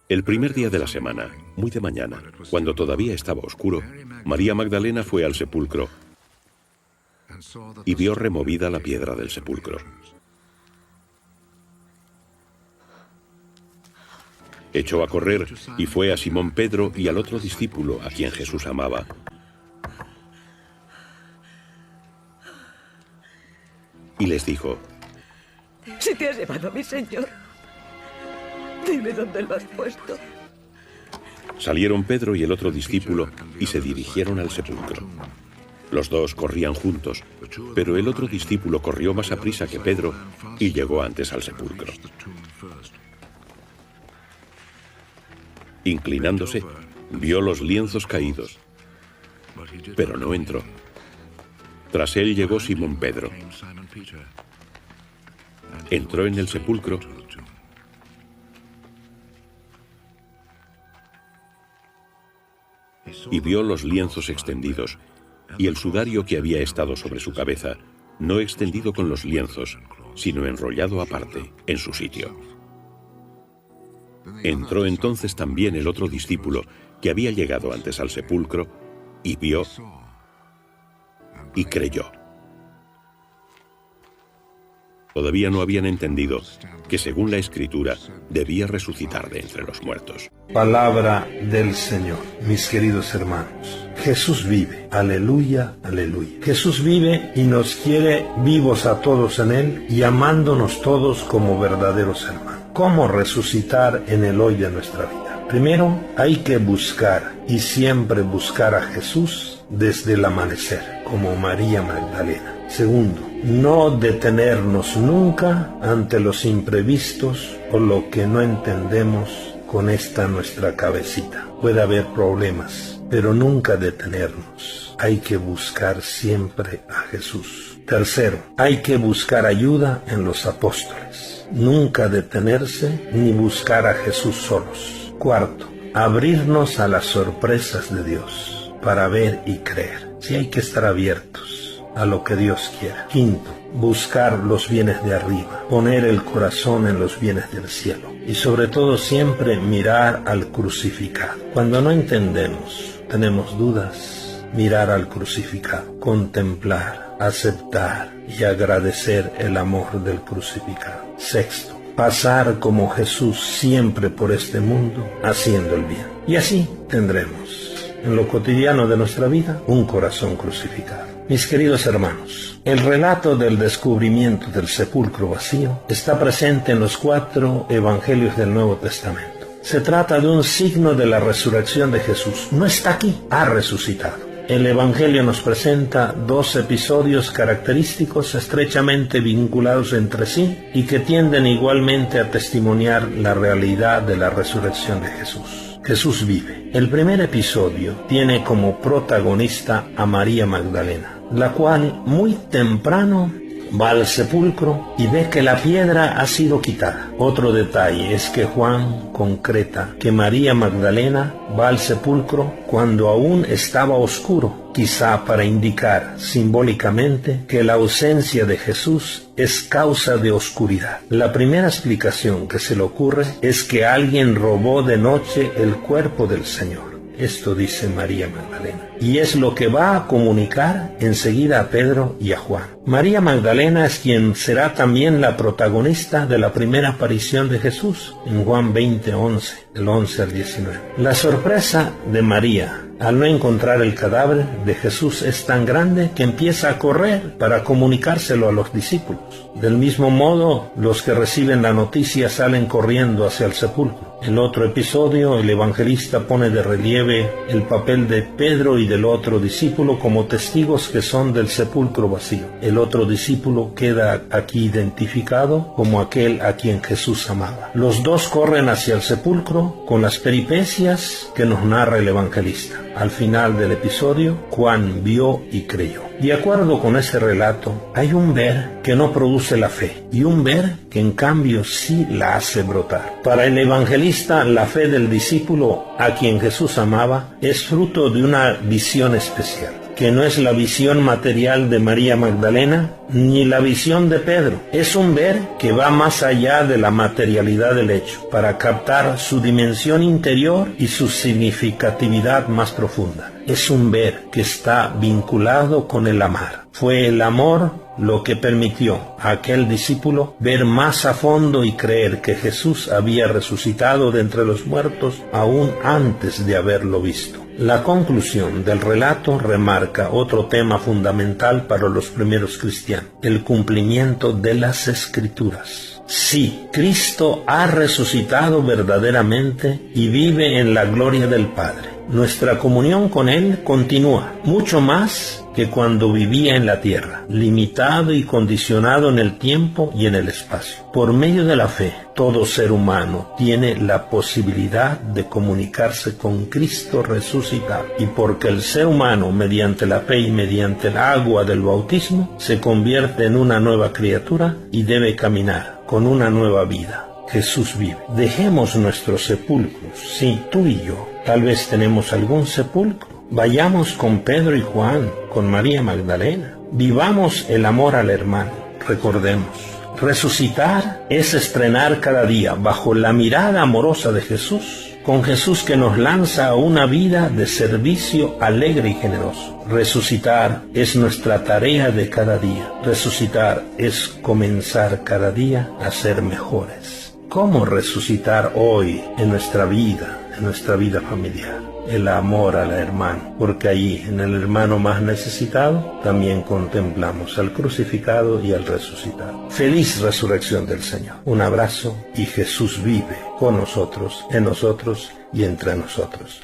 El primer día de la semana, muy de mañana, cuando todavía estaba oscuro, María Magdalena fue al sepulcro y vio removida la piedra del sepulcro. Echó a correr y fue a Simón Pedro y al otro discípulo a quien Jesús amaba. Y les dijo: Si te has llevado a mi Señor, dime dónde lo has puesto. Salieron Pedro y el otro discípulo y se dirigieron al sepulcro. Los dos corrían juntos, pero el otro discípulo corrió más aprisa que Pedro y llegó antes al sepulcro. Inclinándose, vio los lienzos caídos, pero no entró. Tras él llegó Simón Pedro. Entró en el sepulcro y vio los lienzos extendidos y el sudario que había estado sobre su cabeza, no extendido con los lienzos, sino enrollado aparte, en su sitio. Entró entonces también el otro discípulo que había llegado antes al sepulcro y vio y creyó. Todavía no habían entendido que, según la Escritura, debía resucitar de entre los muertos. Palabra del Señor, mis queridos hermanos. Jesús vive. Aleluya, aleluya. Jesús vive y nos quiere vivos a todos en Él y amándonos todos como verdaderos hermanos. ¿Cómo resucitar en el hoy de nuestra vida? Primero, hay que buscar y siempre buscar a Jesús desde el amanecer, como María Magdalena. Segundo, no detenernos nunca ante los imprevistos o lo que no entendemos con esta nuestra cabecita. Puede haber problemas, pero nunca detenernos. Hay que buscar siempre a Jesús. Tercero, hay que buscar ayuda en los apóstoles. Nunca detenerse ni buscar a Jesús solos. Cuarto, abrirnos a las sorpresas de Dios para ver y creer. Sí, hay que estar abiertos a lo que Dios quiera. Quinto, buscar los bienes de arriba, poner el corazón en los bienes del cielo y sobre todo siempre mirar al crucificado. Cuando no entendemos, tenemos dudas, mirar al crucificado, contemplar, aceptar y agradecer el amor del crucificado. Sexto, pasar como Jesús siempre por este mundo haciendo el bien. Y así tendremos en lo cotidiano de nuestra vida un corazón crucificado. Mis queridos hermanos, el relato del descubrimiento del sepulcro vacío está presente en los 4 evangelios del Nuevo Testamento. Se trata de un signo de la resurrección de Jesús. No está aquí, ha resucitado. El Evangelio nos presenta 2 episodios característicos estrechamente vinculados entre sí y que tienden igualmente a testimoniar la realidad de la resurrección de Jesús. Jesús vive. El primer episodio tiene como protagonista a María Magdalena, la cual muy temprano va al sepulcro y ve que la piedra ha sido quitada. Otro detalle es que Juan concreta que María Magdalena va al sepulcro cuando aún estaba oscuro, quizá para indicar simbólicamente que la ausencia de Jesús es causa de oscuridad. La primera explicación que se le ocurre es que alguien robó de noche el cuerpo del Señor. Esto dice María Magdalena. Y es lo que va a comunicar enseguida a Pedro y a Juan. María Magdalena es quien será también la protagonista de la primera aparición de Jesús, en Juan 20:11, del 11 al 19. La sorpresa de María al no encontrar el cadáver de Jesús es tan grande que empieza a correr para comunicárselo a los discípulos. Del mismo modo, los que reciben la noticia salen corriendo hacia el sepulcro. En otro episodio, el evangelista pone de relieve el papel de Pedro y del otro discípulo como testigos que son del sepulcro vacío. El otro discípulo queda aquí identificado como aquel a quien Jesús amaba. Los dos corren hacia el sepulcro con las peripecias que nos narra el evangelista. Al final del episodio, Juan vio y creyó. De acuerdo con ese relato, hay un ver que no produce la fe y un ver que en cambio sí la hace brotar. Para el evangelista, la fe del discípulo a quien Jesús amaba es fruto de una visión especial. que no es la visión material de María Magdalena ni la visión de Pedro. Es un ver que va más allá de la materialidad del hecho, para captar su dimensión interior y su significatividad más profunda. Es un ver que está vinculado con el amar. Fue el amor lo que permitió a aquel discípulo ver más a fondo y creer que Jesús había resucitado de entre los muertos aún antes de haberlo visto. La conclusión del relato remarca otro tema fundamental para los primeros cristianos: el cumplimiento de las Escrituras. Sí, Cristo ha resucitado verdaderamente y vive en la gloria del Padre. Nuestra comunión con Él continúa, mucho más que cuando vivía en la tierra, limitado y condicionado en el tiempo y en el espacio. Por medio de la fe, todo ser humano tiene la posibilidad de comunicarse con Cristo resucitado. Y porque el ser humano, mediante la fe y mediante el agua del bautismo, se convierte en una nueva criatura y debe caminar con una nueva vida. Jesús vive. Dejemos nuestros sepulcros, sí, tú y yo. Tal vez tenemos algún sepulcro. Vayamos con Pedro y Juan, con María Magdalena. Vivamos el amor al hermano. Recordemos, resucitar es estrenar cada día bajo la mirada amorosa de Jesús, con Jesús que nos lanza a una vida de servicio alegre y generoso. Resucitar es nuestra tarea de cada día. Resucitar es comenzar cada día a ser mejores. ¿Cómo resucitar hoy en nuestra vida familiar? El amor al hermano, porque allí, en el hermano más necesitado, también contemplamos al crucificado y al resucitado. Feliz resurrección del Señor. Un abrazo, y Jesús vive con nosotros, en nosotros y entre nosotros.